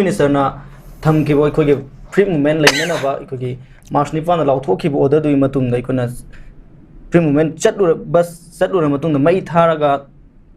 Ministerna thamkibo aikoge free movement leinanaba aikoge March 9 lauthokibo order dui matungda ikona free movement chatlura bus chatlura matungda mai tharaga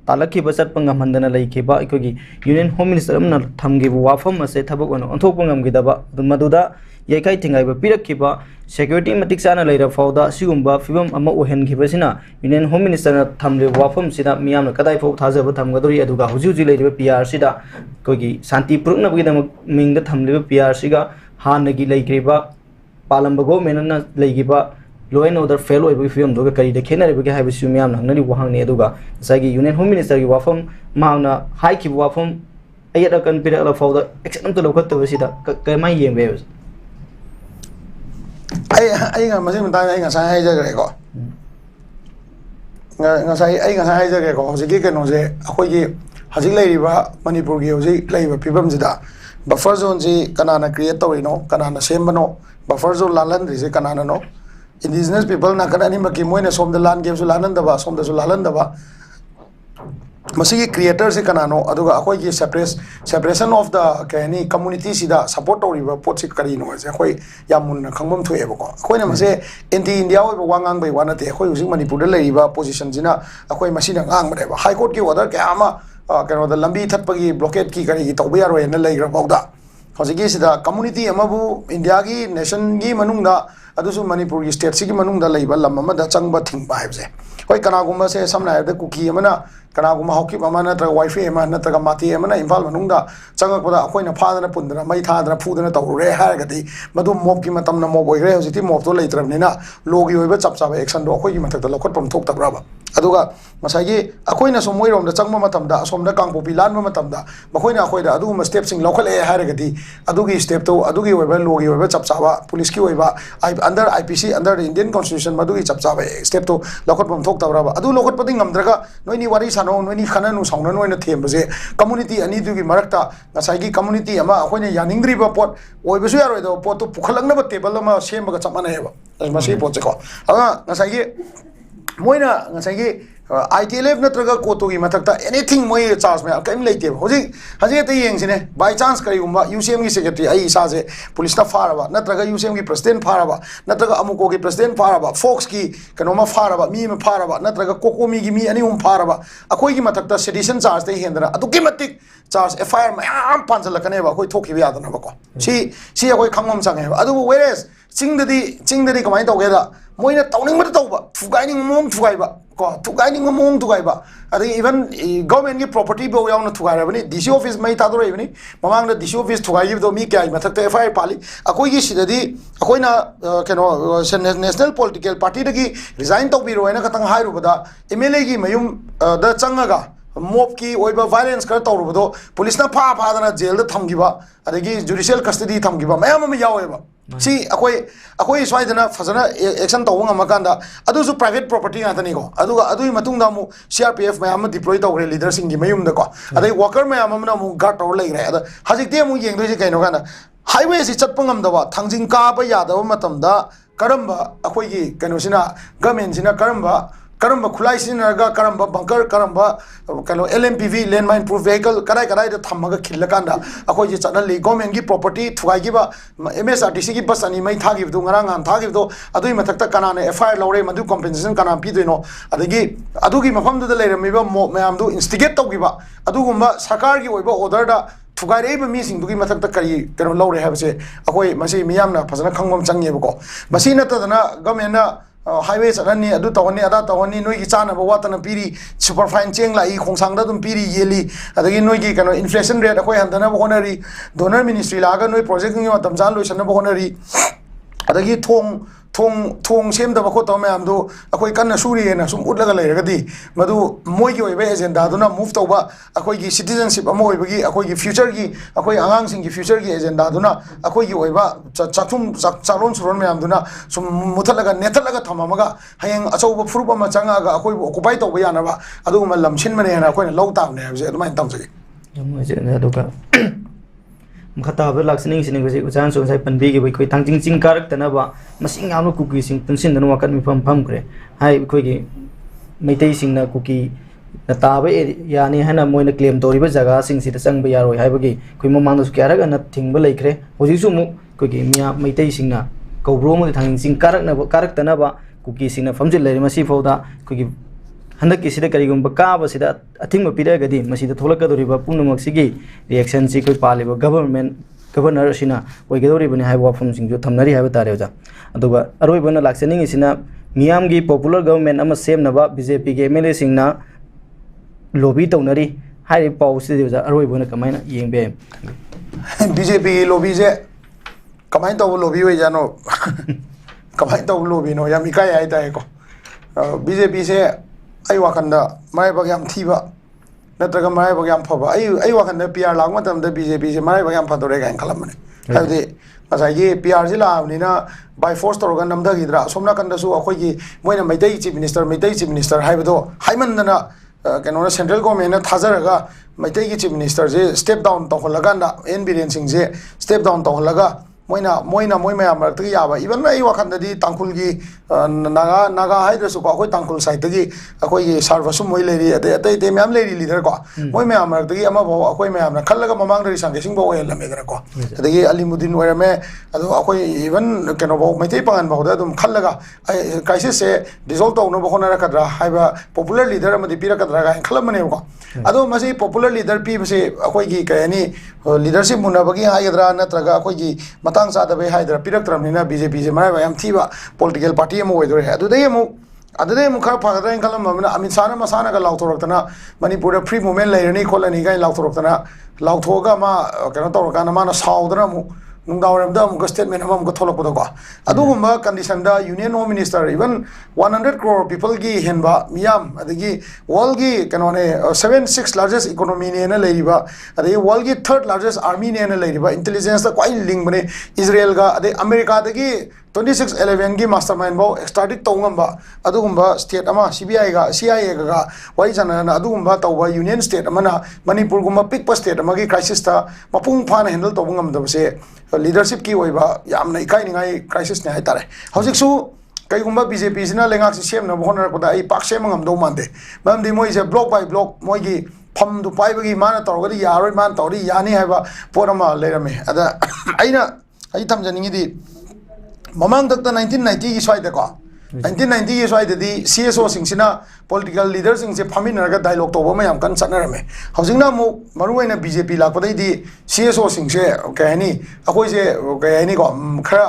talakhiba chatpa ngamhandana laikhiba aikoge Union Home Minister amna thamgibo wafam ase thabak ono onthokpa ngamgidaba maduda yekai thingaiba pirakhiba security matik sana leira fauda sigumba fibam ama ohenkhibasina Union Home Minister na thamle wafam sida miyamna kadai fau thajaba thamgadori aduga huji leiriba PR sida kogi shanti purukna bugidam mingda thamle PR siga hanagi leikriba palamba government na leigiba law and order fail oiba film doga kari de khenari bagi haibisu miyamna ngnani wahangni aduga sagi Union Home Minister gi wafam maangna haiki wafam ayada kan pirakla fauda action amta lokhatta sida kamai yembe ai masih mentang ai ngasai hai jagre ko ngasai hai jagre ko hojiki keno je akhoi gi hajik leiriba manipur gi hojik leiba pibam jida buffer zone ji kanana create tawino kanana sembano buffer zone lalan ri kanana no indigenous people na kanani maki moina somda land game su lanan daba somda su lalan daba masigi creator se kanano aduga akhoi gi separation of the kani community sida support toriba pot si kari no je akhoi yamun khangbam thoyeba ko akhoi na mase anti india oi wangang bai wana te akhoi using manipur da leiba position jina akhoi masina ngang ba high court ki order ka ama kano da lambi thatpagi blockade ki kari gi tawba yaro na leigra bawda hojigi sida community amabu india gi nation gi manungda adusu manipur gi state sigi manungda leiba lam ama da changba thingba haibse hoi kana gumba se samna haibda kuki amana kana gumma hokip ama na tra wifi ama na tra mati ama na imphal manungda changakpada akoina phadana pundana mai thadana phudana tawre haragadi madu mob ki matamna mob oigre hojiti mob to leitrabnina logi oiba chapchaba action do akoi gi mathakta lokhotpam thok tabraba aduga masagi akoina so moirom da changma matamda asomda kangpopi lanma matamda makoina akoida adu ma step sing lokhale haragadi adugi step to adugi oiba logi oiba chapchaba police ki oiba under IPC under the Indian constitution madugi chapchaba step to lokhotpam thok tabraba adu lokhotpadi ngamdraga noini wari sano noini khananu sauna noina thembase community ani dugi marakta ngasagi community ama akoina yaningdriba pot oibasu yaroi do pot to pukhalangnaba table ama sembaga chapmana heba masi pot ko anga ngasagi moina ngasagi ITLF natraga kotogi mathakta anything moi charge me kaim leite hoji haje te yengsine by chance kari umba UCM gi secretary ai saje police na faraba natraga UCM gi president faraba natraga amuko gi president faraba fox gi kanoma faraba mi ma faraba natraga kokomi gi mi ani faraba akoi gi mathakta sedition charge te hendra aduki matik charge FIR ma am panjala kaneba akoi thoki bi adana ba ko si akoi khangmam change adu whereas chingdadi kamai tawgeda moina tawning ma tawba thugaining mong thugaiba ko thugaining mong thugaiba adi even government gi property bo yauna thugaira bani DC office mai tadore bani mamang na DC office thugai do mi kai mathakta FIR pali akoi gi sidadi akoina keno national political party dagi resign tawbiro ena katang hairu bada MLA gi mayum da changaga mob ki oiba violence kar tawrubo police na phadana jail da thamgiba adagi judicial custody thamgiba mayam ma yaweba si akoi swaidana fazana action tawung amakanda adusu private property atani ko adui matungda mu CRPF mayam deploy tawre leader sing gi mayum da ko adai worker mayam amna mu guard taw leire ada hajikte mu yeng doi kaino kana highway si chatpangam da ba thangjing ka ba yadaba matamda karamba akoi gi kaino sina government sina karamba khulai sinaga karamba bunker karamba kalo LMPV landmine proof vehicle karai da thamaga khillakanda akoi ji chanali government gi property thugai gi ba MSRTC gi bus ani mai thagi du ngarang an thagi do adui mathakta kanana FIR lawre madu compensation kana pi doino adagi adugi mafam du leirami ba mayam du instigate tawgi ba adugumba sarkar gi oiba order da thugai ba mi sing dugi mathakta kari kano lawre habse akoi masi miyamna phasana khangmam change ba ko masi na tadana government na highway chanani adu tawani ada tawani noi gi chana ba watana piri superfine cheng lai khongsang da dum piri yeli adagi noi gi kano inflation rate akoi handana ba honari donor ministry laga noi project ngi matam jan loisan ba honari adagi thong sem da ba kho tawme amdu akoi kanna suri na sum utlaga leiragadi madu moi gi oibe agenda duna move tawba akoi gi citizenship amo oibagi akoi gi future gi akoi angang sing gi future gi agenda duna akoi gi oiba chalon suron me amduna sum muthalaga nethalaga thamamaga hayeng achauba furup ama changa ga akoi occupy tawba yana ba adu ma lamchin mane na akoi law tabne habse adumai tamjagi yamma je na doka khata ba laksning sining basi ujan so sai panbi gi koi tang jing karak tanaba masing amno kuki sing tunsin dan wakat mi pam kre hai koi gi meitai sing na kuki ताब यानी है Moin claim तौरीब जगह चंब यारों है ममांग क्या थिंब लेख्रे हजिसु कोई मिया मैतई कौब्रो थानी कारक्तनब cookie फमजिल फौद कोई हंदकी करीगुब काबद अथिंग पीरगदी थोलकदौरीब पुनमकी रिएक्शन से कोई पालिब गवर्नर होगदौरीबने है वाफम थमनरी है तारे ओजा अरोबन लाचनिंग मियाम की पॉपुलर गवर्नमेंट सेमनब बीजेपी के MLA सिंगना लोबी तौनरी है पाउसी ओजा अरोबन कमायना येंबे बीजेपी की लोबी से कमाय तब लोबी हो जानो कमाय तब लोबी नो याम इकाय है ताएको बीजेपी से आई वाखंड मायबग याम थीबा नत्रगा मायबग याम फबा आई वाखंड PR लाग मतम द बीजेपी से मायबग याम फदोरे गाइन खलमने हाबदे मसाई PR से लाबनिना बाय फोर्स तौरगा नमदगिद्रा सोमना कंदसु अखोगी मोइना मैतई चीफ मिनिस्टर हाइबदो हाइमनना कनो सेंट्रल गवर्नमेंट थाजरगा मैतई की चीफ मिनिस्टर से स्टेप डाउन तौहलगांदा एन बीरेन सिंह से स्टेप डाउन तौहलगा मोई मैम याब इवन आई वाखंदी तांकुल की नागा है कोई तांकुल साइड की अखोई सर्वसुम मोई लेरी अतई मैम लेरी लीडर को मोई मैम अखोई मैम खलग ममांग संगेसिंग ओलमेदको अदगी अलीमुद्दीन ओरमे अखोई इवन कनो मैतई पागन बहुत खलग क्राइसिस से डिजोल्व तौनब होनरकद्रा पॉपुलर लीडर पीरकद्रा खलमनेको अदो मसी पॉपुलर लीडर पीबसे अखोई कहीं लीडरशिप मुनबगी हाइगद्रा नत्रगा अखोई मतंग चादब हाइदरा पीरक्तरमनिना बीजेपी से मराय याम थीबा पॉलिटिकल पार्टी अम ओइदोरे अदुदे अमु खर फगदरा खलमना अमित शाह मसाना का लाउथोरक्तना मणिपुर फ्री मूवमेंट लेरनी खोलनी गाय लाउथोरक्तना लाउथोगा मा कनो तौरकाना माना साउदना मु नुंदावरमदा स्टेटमेंट थोलपदको condition union home minister even 100 crore people की हेनबा मियाम वर्ल्ड की कनोने 76 लार्जेस्ट इकोनॉमी ने लेरिबा वर्ल्ड की 3rd लार्जेस्ट आर्मी ने लेरिबा इंटेलिजेंस क्वाइ लिंक बने इजराइल का अमेरिका 2611 की मास्टरमाइंड बहु एक्सट्राडिट तौगब स्टेट CBI का CIA का वही चना तब यूनियन स्टेट मणिपुर पिक स्टेट की क्राइसिस मपुंग फाना हैंडल तौबसे लीडरशिप की इकाई क्राइसिस ने हाइतारे हौजिकसु कईगुंबा बीजेपी से लेंगाक से सेमनब होनरकदा पाक सेमंगमदौ मानदे मरमदि मोइसे ब्लॉक बाय ब्लॉक मोइगी फमदु पाइबगी माना तौरगदी यारोय मान तौरी यानी हाइबा पोरमा लेरमे अदा आई थमजनिंगिदी ममांग तक 1990 की स्वाइदको 1990 की स्वाइददी CSO सिंगसिना पॉलिटिकल लीडर सिंगसे फमिनरगा डायलॉग तौबो मयाम कन चनरमे हौजिंगना मु मरुवैना बीजेपी लापदैदी CSO सिंगसे कहनी अखोइसे कहनी को खरा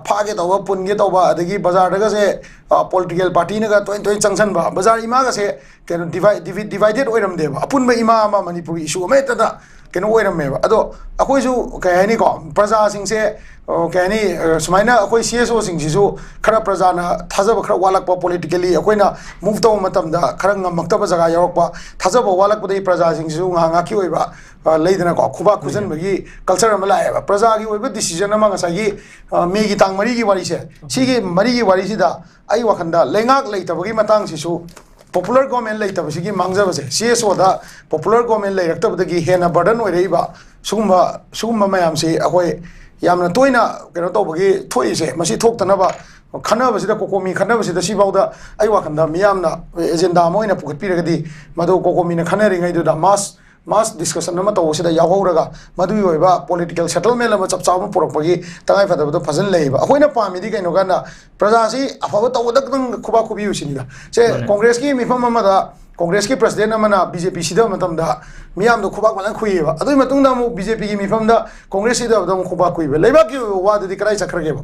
फागे तब पुनगे तब अदगी बाजार से पॉलिटिकल पार्टी ने तोइन चंगसन बाजार इमा से कनो डिवाइडेड ओइरमदेब अपुनब इमा मणिपुर इशू अमेतदा कनो ओइरमेब अदो अखोइसु कहनी को प्रजा सिंगसे कहनी सुमाइना अखोइ CSO सिंगसिसु खरा प्रजाना थाजब खरा वालकप पॉलिटिकली अखोइना मूव तव मतमदा खरा ngमक्तब जगह यावकप थाजब वालकपदई प्रजा सिंगसिसु ngaकी ओइबा लेदना को खुबा खुजनबगी कल्चर अमा लाएबा प्रजा की ओइबा डिसीजन अमा ngसागी मे की तांग मरी की वारी से सिगी मरी की वारी सिदा आई वखंदा लेंगाक लेतबगी मतंग सिसु पॉपुलर गवर्नमेंट लेतबसिगी मांगजबसे CSO दा पॉपुलर गवर्नमेंट लेरक्तबदगी हेना बर्डन ओइरेबा सुगुम्बा मयाम से अखोइ यामना तोइना कनो तौबगी थोइसे मसी थोक्तनबा खनबसिदा कोकोमी खनबसिदा सिबाउदा आई वाखंदा मियामना एजेंडा मोइना पुखटपिरगदी मदो कोकोमीना खनरिङैदुदा मास डिस्कशन अमा तौसिदा यावहौरगा मदुई ओइबा पॉलिटिकल सेटलमेंट अमा चपचाव पुरकपगी तंगाई फदबदो फजन लेइबा अखोइना पामिदी कइनो गाना प्रजासी अफब तौदकदं खुबा खुबी उसिनिदा से कांग्रेस की मिफम अमादा कांग्रेस की प्रेसिडेंट अमना बीजेपी सिदा मतमदा मियाम दो खुबा मलन खुइबा अदुई मतुंगदा मु बीजेपी की मिफमदा कांग्रेस सिदा दम खुबा खुइबा लेबा की वाददी कराई चखरगेबा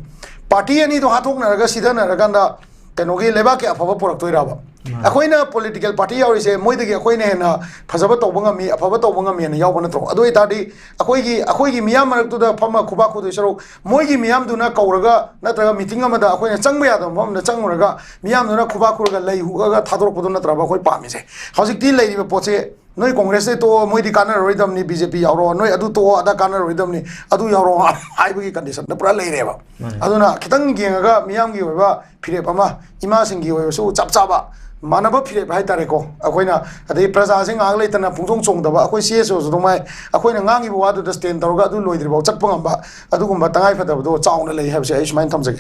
पार्टी अनी तो हाथोकनरगा सिदानरगांदा कनोगी लेबा के अफब पुरक्तोइराबा अखोइना पॉलिटिकल पार्टी यावरिसे मोइदगी अखोइना हेना फजब तौबंगमी अफब तौबंगमी ने यावबन नत्रो अदुई तादी अखोइगी मियाम मरक्तुदा फम खुबा खुदु सरो मोइगी मियाम दुना कौरगा नत्रगा मीटिंग अमदा अखोइना चंगबा यादम फमना चंगुरगा मियाम दुना खुबा खुरगा लई हुगा थादोरपदु नत्रबा अखोइ पामिसे हौजिकती लेरिबा पोचे नोई कांग्रेस तो मोइदी कानरोइदमनी बीजेपी यावरो नोई अदु तो अदा कानरोइदमनी अदु यावरो हाइबगी कंडीशन पुरा लेरेबा अदुना खितंग गेंगा मियामगी ओइबा फिरेप अमा इमा सिंगी ओइबसु चपचाबा मानब फिरेप हाइतारेको अखोइना अदे प्रजा सिंग आग लेतना पुंजोंग चोंगदबा अखोइ CSO सुदुमाय अखोइना ngangi बवादु द स्टेन तौरगा अदु लोइद्रिबाव चटपंगबा अदुगुम्बा तंगाई फदबदो चाउना लेइ हाबसे आइ सुमाइन थमजगे।